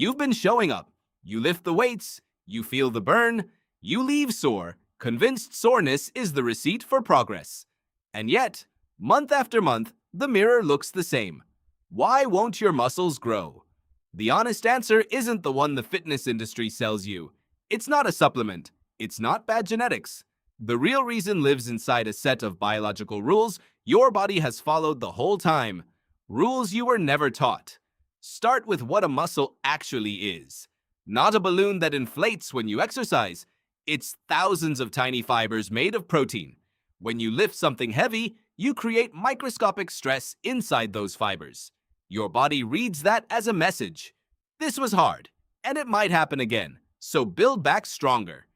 You've been showing up. You lift the weights, you feel the burn, you leave sore, convinced soreness is the receipt for progress. And yet, month after month, the mirror looks the same. Why won't your muscles grow? The honest answer isn't the one the fitness industry sells you. It's not a supplement. It's not bad genetics. The real reason lives inside a set of biological rules your body has followed the whole time. Rules you were never taught. Start with what a muscle actually is. Not a balloon that inflates when you exercise. It's thousands of tiny fibers made of protein. When you lift something heavy, you create microscopic stress inside those fibers. Your body reads that as a message. This was hard, and it might happen again, so build back stronger.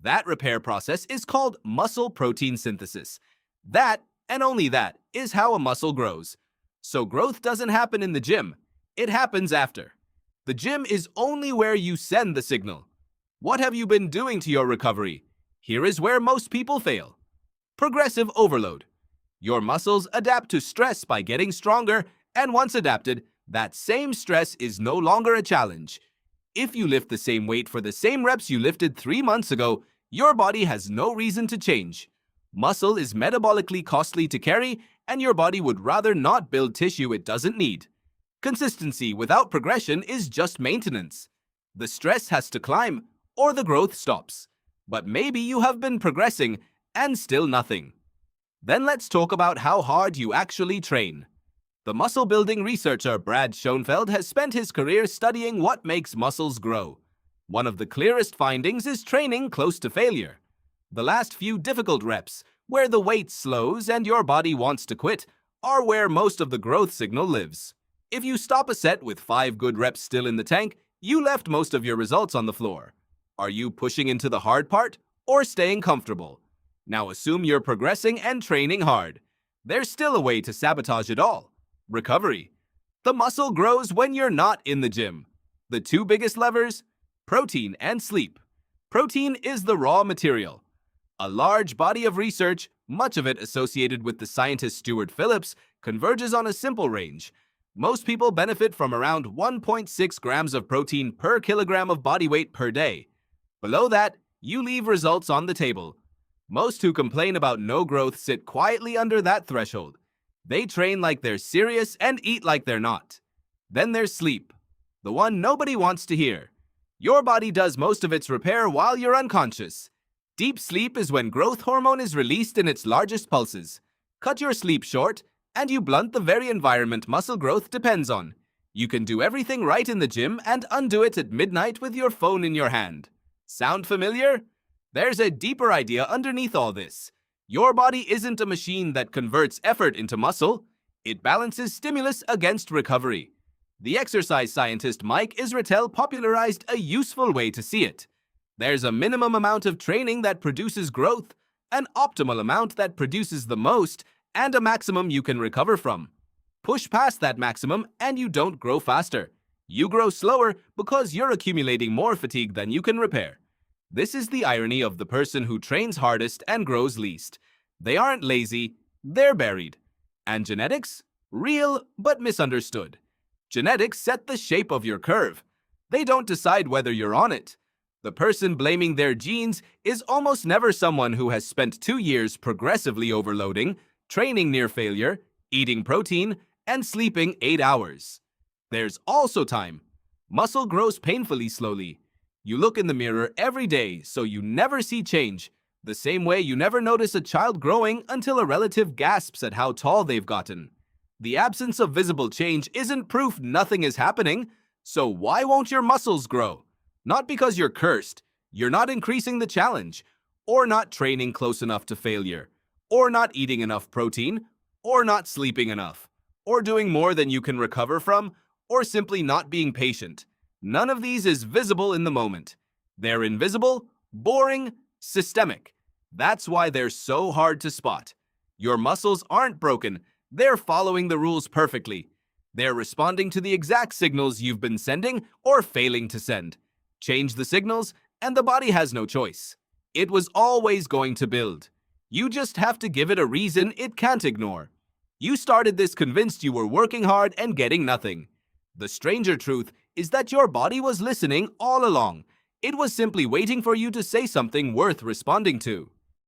That repair process is called muscle protein synthesis. That, and only that, is how a muscle grows. So growth doesn't happen in the gym. It happens after. The gym is only where you send the signal. What have you been doing to your recovery? Here is where most people fail. Progressive overload. Your muscles adapt to stress by getting stronger, and once adapted, that same stress is no longer a challenge. If you lift the same weight for the same reps you lifted 3 months ago, your body has no reason to change. Muscle is metabolically costly to carry, and your body would rather not build tissue it doesn't need. Consistency without progression is just maintenance. The stress has to climb, or the growth stops. But maybe you have been progressing, and still nothing. Then let's talk about how hard you actually train. The muscle-building researcher Brad Schoenfeld has spent his career studying what makes muscles grow. One of the clearest findings is training close to failure. The last few difficult reps, where the weight slows and your body wants to quit, are where most of the growth signal lives. If you stop a set with 5 good reps still in the tank, you left most of your results on the floor. Are you pushing into the hard part or staying comfortable? Now assume you're progressing and training hard. There's still a way to sabotage it all. Recovery. The muscle grows when you're not in the gym. The 2 biggest levers? Protein and sleep. Protein is the raw material. A large body of research, much of it associated with the scientist Stuart Phillips, converges on a simple range. Most people benefit from around 1.6 grams of protein per kilogram of body weight per day. Below that, you leave results on the table. Most who complain about no growth sit quietly under that threshold. They train like they're serious and eat like they're not. Then there's sleep, the one nobody wants to hear. Your body does most of its repair while you're unconscious. Deep sleep is when growth hormone is released in its largest pulses. Cut your sleep short, and you blunt the very environment muscle growth depends on. You can do everything right in the gym and undo it at midnight with your phone in your hand. Sound familiar? There's a deeper idea underneath all this. Your body isn't a machine that converts effort into muscle. It balances stimulus against recovery. The exercise scientist Mike Israetel popularized a useful way to see it. There's a minimum amount of training that produces growth, an optimal amount that produces the most, and a maximum you can recover from. Push past that maximum and you don't grow faster. You grow slower because you're accumulating more fatigue than you can repair. This is the irony of the person who trains hardest and grows least. They aren't lazy, they're buried. And genetics? Real but misunderstood. Genetics set the shape of your curve. They don't decide whether you're on it. The person blaming their genes is almost never someone who has spent 2 years progressively overloading, training near failure, eating protein, and sleeping 8 hours. There's also time. Muscle grows painfully slowly. You look in the mirror every day, so you never see change. The same way you never notice a child growing until a relative gasps at how tall they've gotten. The absence of visible change isn't proof nothing is happening, so why won't your muscles grow? Not because you're cursed, you're not increasing the challenge, or not training close enough to failure, or not eating enough protein, or not sleeping enough, or doing more than you can recover from, or simply not being patient. None of these is visible in the moment. They're invisible, boring, systemic. That's why they're so hard to spot. Your muscles aren't broken, they're following the rules perfectly. They're responding to the exact signals you've been sending or failing to send. Change the signals, and the body has no choice. It was always going to build. You just have to give it a reason it can't ignore. You started this convinced you were working hard and getting nothing. The stranger truth is that your body was listening all along. It was simply waiting for you to say something worth responding to.